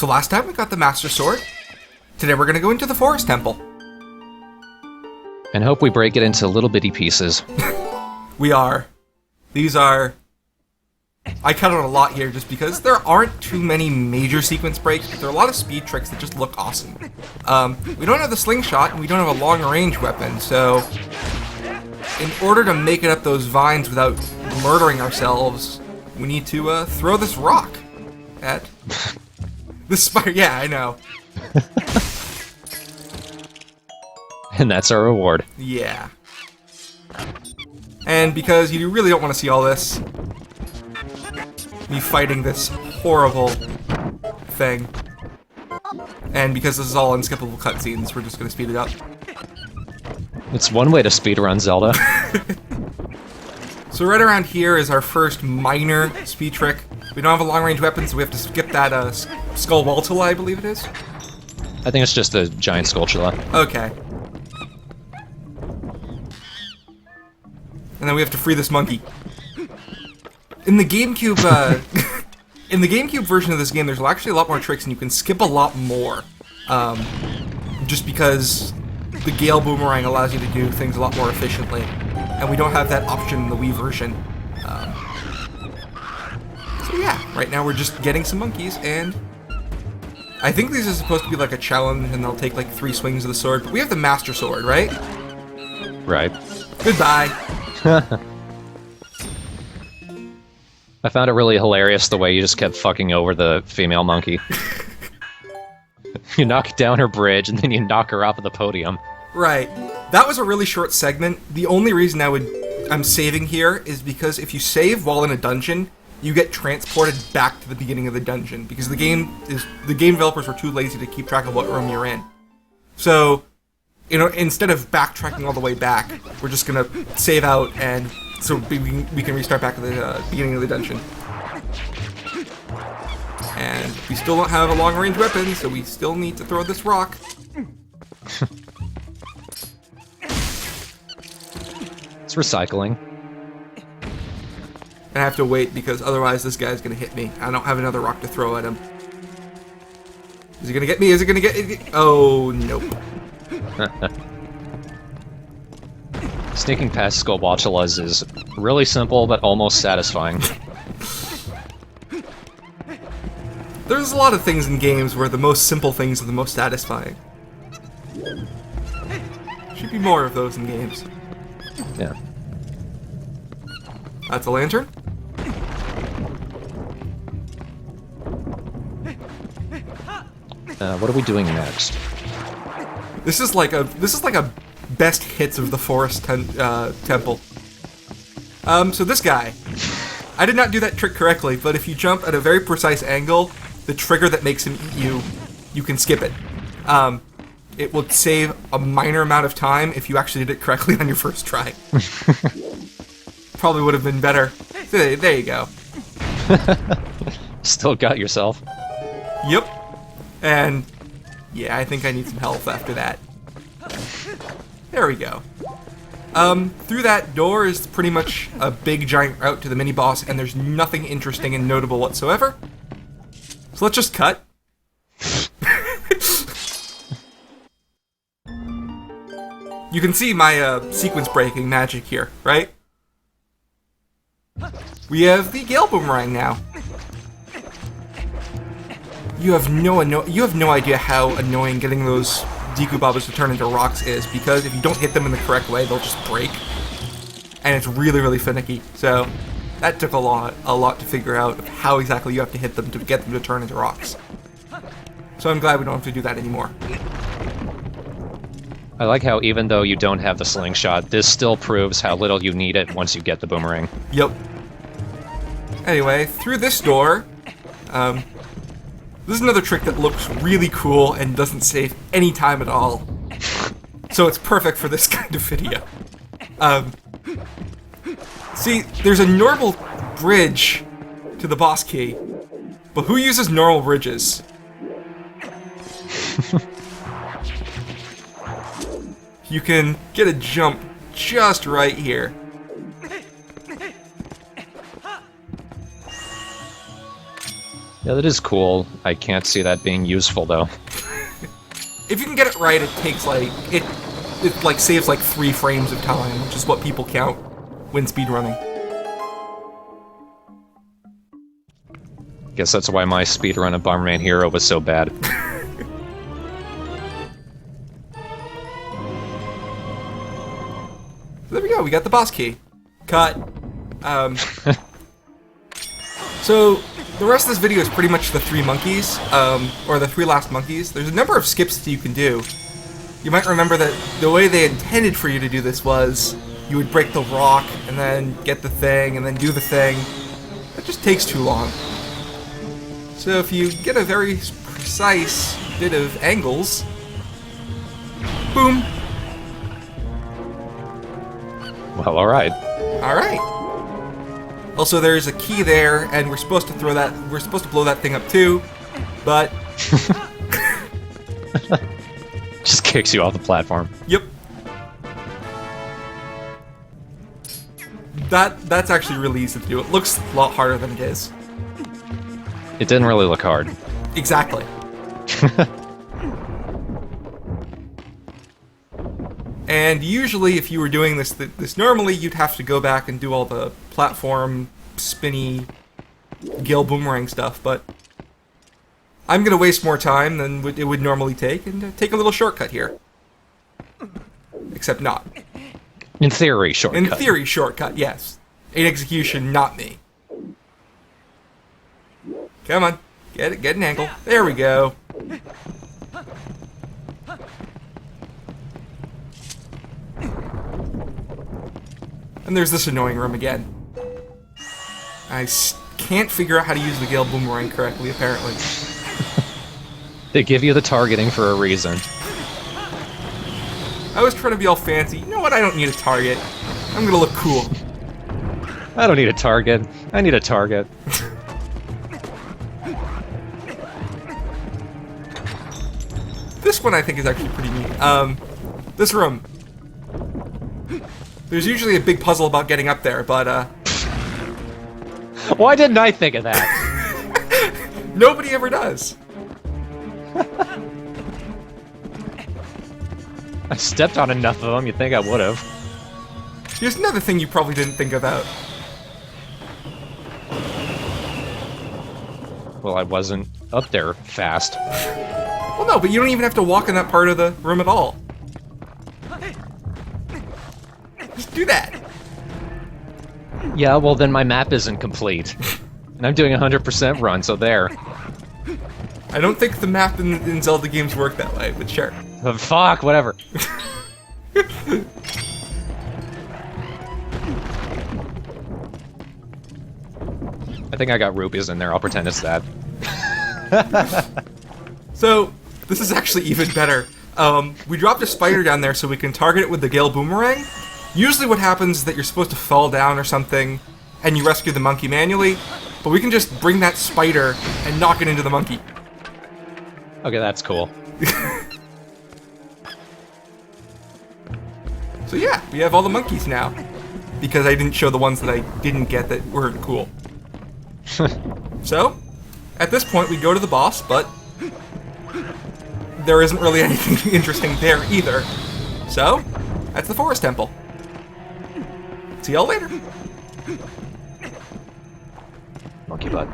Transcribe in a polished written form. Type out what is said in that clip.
So last time we got the Master Sword. Today we're going to go into the Forest Temple. And hope we break it into little bitty pieces. We are. These are... I cut out a lot here just because there aren't too many major sequence breaks, but there are a lot of speed tricks that just look awesome. We don't have the slingshot, and we don't have a long-range weapon, so... in order to make it up those vines without murdering ourselves, we need to throw this rock at... the spider. Yeah, I know. And that's our reward. Yeah. And because you really don't want to see all this, me fighting this horrible thing, and because this is all unskippable cutscenes, we're just going to speed it up. It's one way to speedrun Zelda. So right around here is our first minor speed trick. We don't have a long-range weapon, so we have to skip that skull Waltula, I believe it is. I think it's just a giant skulltula. Okay. And then we have to free this monkey. In the GameCube, in the GameCube version of this game, there's actually a lot more tricks, and you can skip a lot more. Just because the Gale Boomerang allows you to do things a lot more efficiently, and we don't have that option in the Wii version. So yeah, right now we're just getting some monkeys, and I think these are supposed to be like a challenge, and they'll take like 3 swings of the sword. But we have the Master Sword, right? Right. Goodbye. I found it really hilarious the way you just kept fucking over the female monkey. You knock down her bridge, and then you knock her off of the podium. Right. That was a really short segment. The only reason I'm saving here is because if you save while in a dungeon, you get transported back to the beginning of the dungeon, because the game developers were too lazy to keep track of what room you're in. So, you know, instead of backtracking all the way back, we're just gonna save out, and so we can restart back at the beginning of the dungeon. And we still don't have a long-range weapon, so we still need to throw this rock. It's recycling. I have to wait because otherwise this guy's gonna hit me. I don't have another rock to throw at him. Is he gonna get me? Is he gonna get... Oh, nope. Sneaking past skullwaltulas is really simple, but almost satisfying. There's a lot of things in games where the most simple things are the most satisfying. Should be more of those in games. Yeah. That's a lantern. What are we doing next? This is like a best hits of the Forest Temple. So this guy, I did not do that trick correctly, but if you jump at a very precise angle, the trigger that makes him eat you, you can skip it. It will save a minor amount of time if you actually did it correctly on your first try. Probably would have been better. There you go. Still got yourself. Yep. And yeah, I think I need some health after that. There we go. Through that door is pretty much a big giant route to the mini-boss, and there's nothing interesting and notable whatsoever. So let's just cut. You can see my sequence breaking magic here, right? We have the Gale Boomerang now. You have no idea how annoying getting those Deku Babas to turn into rocks is, because if you don't hit them in the correct way, they'll just break. And it's really, really finicky. So that took a lot to figure out of how exactly you have to hit them to get them to turn into rocks. So I'm glad we don't have to do that anymore. I like how even though you don't have the slingshot, this still proves how little you need it once you get the boomerang. Yep. Anyway, through this door, this is another trick that looks really cool and doesn't save any time at all. So it's perfect for this kind of video. See, there's a normal bridge to the boss key, but who uses normal bridges? You can get a jump just right here. Yeah, that is cool. I can't see that being useful, though. If you can get it right, it takes like it like saves like 3 frames of time, which is what people count when speedrunning. Guess that's why my speedrun of Bomberman Hero was so bad. There we go, we got the boss key. Cut. So, the rest of this video is pretty much the 3 monkeys, or the 3 last monkeys. There's a number of skips that you can do. You might remember that the way they intended for you to do this was you would break the rock, and then get the thing, and then do the thing. That just takes too long. So if you get a very precise bit of angles, boom. Well, alright. Alright. Also, there's a key there, and we're supposed to throw that. We're supposed to blow that thing up too, but Just kicks you off the platform. yep. That's actually really easy to do. It looks a lot harder than it is. It didn't really look hard. Exactly. And usually, if you were doing this normally, you'd have to go back and do all the platform, spinny, Gale Boomerang stuff, but I'm gonna waste more time than it would normally take, and take a little shortcut here. Except not. In theory, shortcut. In theory, shortcut, yes. In execution, not me. Come on, get an angle. There we go. And there's this annoying room again. I can't figure out how to use the Gale Boomerang correctly, apparently. They give you the targeting for a reason. I was trying to be all fancy. You know what? I don't need a target. I'm gonna look cool. I don't need a target. I need a target. This one I think is actually pretty neat. This room. There's usually a big puzzle about getting up there, but Why didn't I think of that? nobody ever does. I stepped on enough of them, you'd think I would've. Here's another thing you probably didn't think about. Well, I wasn't up there fast. Well, no, but you don't even have to walk in that part of the room at all. Just do that. Yeah, well then my map isn't complete. And I'm doing a 100% run, so there. I don't think the map in Zelda games work that way, but sure. Fuck, whatever. I think I got rupees in there, I'll pretend it's that. So, this is actually even better. We dropped a spider down there so we can target it with the Gale Boomerang. Usually what happens is that you're supposed to fall down or something, and you rescue the monkey manually, but we can just bring that spider and knock it into the monkey. Okay, that's cool. So yeah, we have all the monkeys now. Because I didn't show the ones that I didn't get that weren't cool. So, at this point we go to the boss, but there isn't really anything interesting there either. So, that's the Forest Temple. See y'all later. Monkey butt.